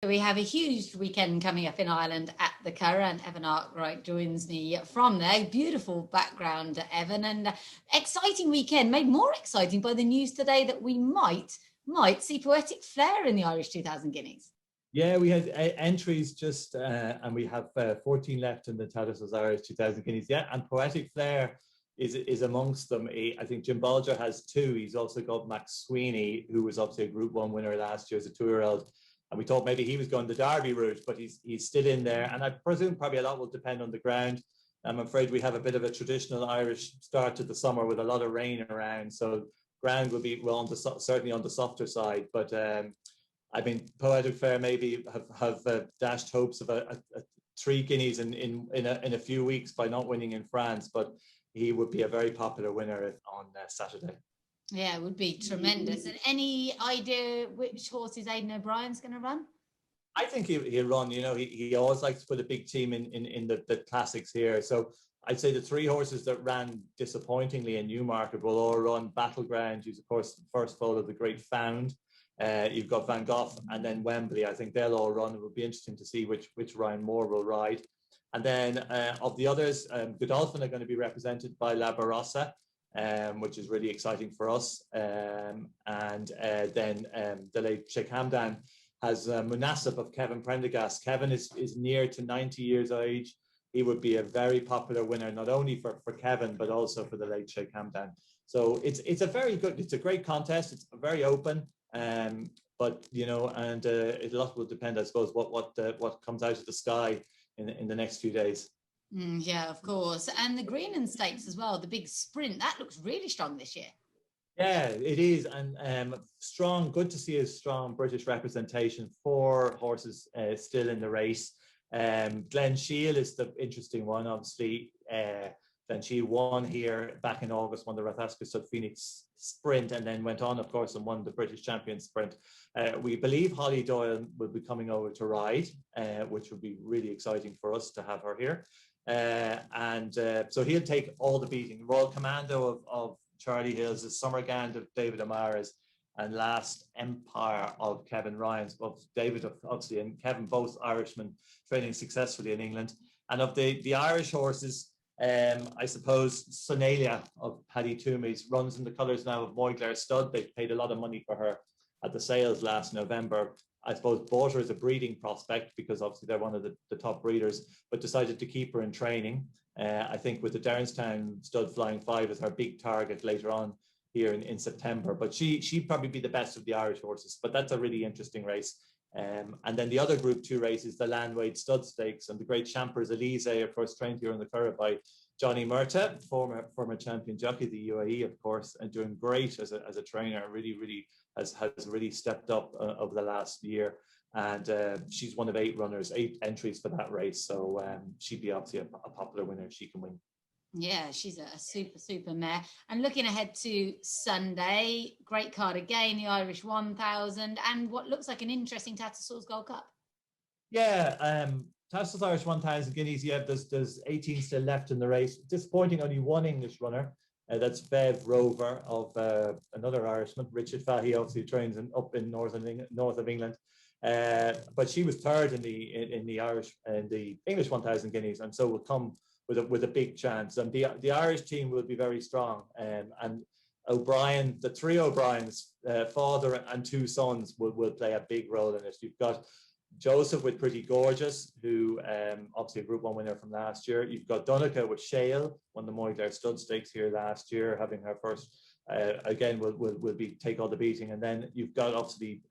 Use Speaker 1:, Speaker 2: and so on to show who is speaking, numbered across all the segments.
Speaker 1: We have a huge weekend coming up in Ireland at the Curragh, and Evan Arkwright joins me from there. Beautiful background, Evan, and exciting weekend, made more exciting by the news today that we might see Poetic Flare in the Irish 2000 Guineas.
Speaker 2: Yeah, we had entries just, and we have 14 left in the Tattersalls Irish 2000 Guineas. Yeah, and Poetic Flare is amongst them. I think Jim Bolger has two. He's also got Max Sweeney, who was obviously a Group 1 winner last year as a 2-year-old. And we thought maybe he was going the Derby route, but he's still in there. And I presume probably a lot will depend on the ground. I'm afraid we have a bit of a traditional Irish start to the summer with a lot of rain around. So ground will be certainly on the softer side. But I mean, Poetic Flare maybe have dashed hopes of a 3 guineas in a few weeks by not winning in France. But he would be a very popular winner on Saturday.
Speaker 1: Yeah, it would be tremendous. And any idea which horses Aidan O'Brien's going to run?
Speaker 2: I think he'll run. You know, he always likes to put a big team in the classics here. So I'd say the 3 horses that ran disappointingly in Newmarket will all run Battleground, who's of course the first foal of the Great Found. You've got Van Gogh and then Wembley. I think they'll all run. It will be interesting to see which Ryan Moore will ride. And then of the others, Godolphin are going to be represented by La Barossa, which is really exciting for us. And then the late Sheikh Hamdan has Munasib of Kevin Prendergast. Kevin is near to 90 years of age. He would be a very popular winner, not only for Kevin, but also for the late Sheikh Hamdan. So it's a great contest. It's very open. But you know, and a lot will depend, I suppose, what comes out of the sky in the next few days.
Speaker 1: Yeah, of course. And the Greenland Stakes as well, the big sprint, that looks really strong this year.
Speaker 2: Yeah, it is. And strong, good to see a strong British representation. 4 horses still in the race. Glen Shiel is the interesting one, obviously. Glen Shiel won here back in August, won the Rathasca Stud Phoenix sprint, and then went on, of course, and won the British Champion sprint. We believe Holly Doyle will be coming over to ride, which would be really exciting for us to have her here. So he'll take all the beating. Royal Commando of Charlie Hills, the Summergand of David Amara's, and Last Empire of Kevin Ryan's. Well, David obviously and Kevin, both Irishmen, training successfully in England. And of the Irish horses, I suppose Sonalia of Paddy Toomey's runs in the colours now of Moyglair Stud. They paid a lot of money for her at the sales last November. I suppose bought her as a breeding prospect because obviously they're one of the top breeders, but decided to keep her in training. I think with the Derrynstown Stud Flying 5 as her big target later on here in September. But she'd probably be the best of the Irish horses. But that's a really interesting race. And then the other Group 2 race is the Landwade Stud Stakes, and the great Champers Elise, of course, trained here in the Curragh by Johnny Murtagh, former champion jockey of the UAE, of course, and doing great as a trainer. Really has really stepped up over the last year. And she's one of 8 runners, 8 entries for that race. So she'd be obviously a popular winner if she can win.
Speaker 1: Yeah, she's a super mare. And looking ahead to Sunday, great card again, the Irish 1000, and what looks like an interesting Tattersalls Gold Cup.
Speaker 2: Yeah, Tattersalls Irish 1000 Guineas. Yeah, there's 18 still left in the race. Disappointing, only 1 English runner. That's Bev Rover of another Irishman, Richard Fahey, obviously trains up in north of England. But she was 3rd in the English 1000 Guineas, and so will come with a big chance. And the Irish team will be very strong. And O'Brien, the 3 O'Briens, father and 2 sons, will play a big role in it. You've got Joseph with Pretty Gorgeous, who obviously a Group 1 winner from last year. You've got Donica with Shale, won the Moyglair Stud Stakes here last year, having her first. Again, will take all the beating. And then you've got obviously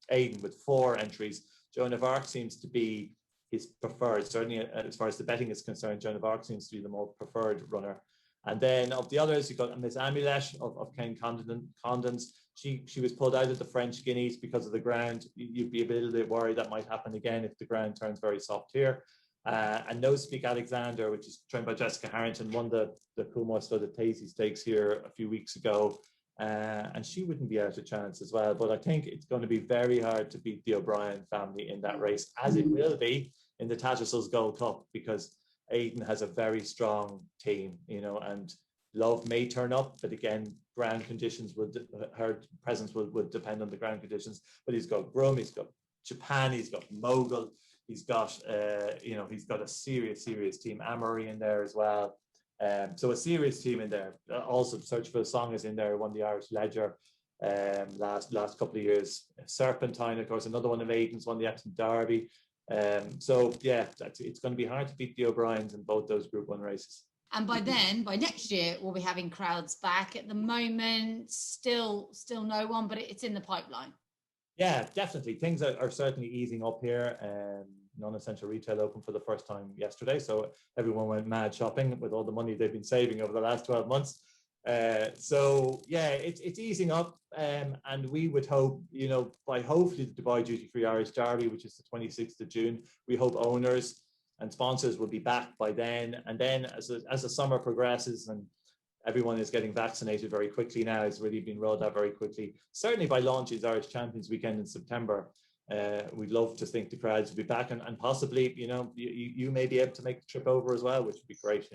Speaker 2: Aidan with 4 entries. Joan of Arc seems to be his preferred, certainly as far as the betting is concerned. Joan of Arc seems to be the more preferred runner. And then of the others, you've got Miss Amulet of Ken Condon's. She was pulled out of the French Guineas because of the ground. You'd be a little bit worried that might happen again if the ground turns very soft here. And No Speak Alexander, which is trained by Jessica Harrington, won the Coolmore Studded Tazy Stakes here a few weeks ago. And she wouldn't be out of chance as well. But I think it's going to be very hard to beat the O'Brien family in that race, as it will be in the Tattersalls Gold Cup, because Aidan has a very strong team, you know, and Love may turn up, but again, ground conditions her presence will depend on the ground conditions. But he's got Grum, he's got Japan, he's got Mogul, he's got he's got a serious team. Amory in there as well. So a serious team in there. Also, Search for a Song is in there. Won the Irish Ledger last couple of years. Serpentine, of course, another one of Aidan's, won the Epsom Derby. So yeah, it's going to be hard to beat the O'Briens in both those Group 1 races.
Speaker 1: And by next year, we'll be having crowds back. At the moment, still no one, but it's in the pipeline.
Speaker 2: Yeah, definitely. Things are certainly easing up here. Non-essential retail opened for the first time yesterday, so everyone went mad shopping with all the money they've been saving over the last 12 months. So yeah, it's easing up, and we would hope, by hopefully the Dubai Duty Free Irish Derby, which is the 26th of June, we hope owners and sponsors will be back by then. And then as the summer progresses and everyone is getting vaccinated very quickly now, it's really been rolled out very quickly. Certainly by launching Irish Champions Weekend in September, we'd love to think the crowds will be back, and possibly, you may be able to make the trip over as well, which would be great,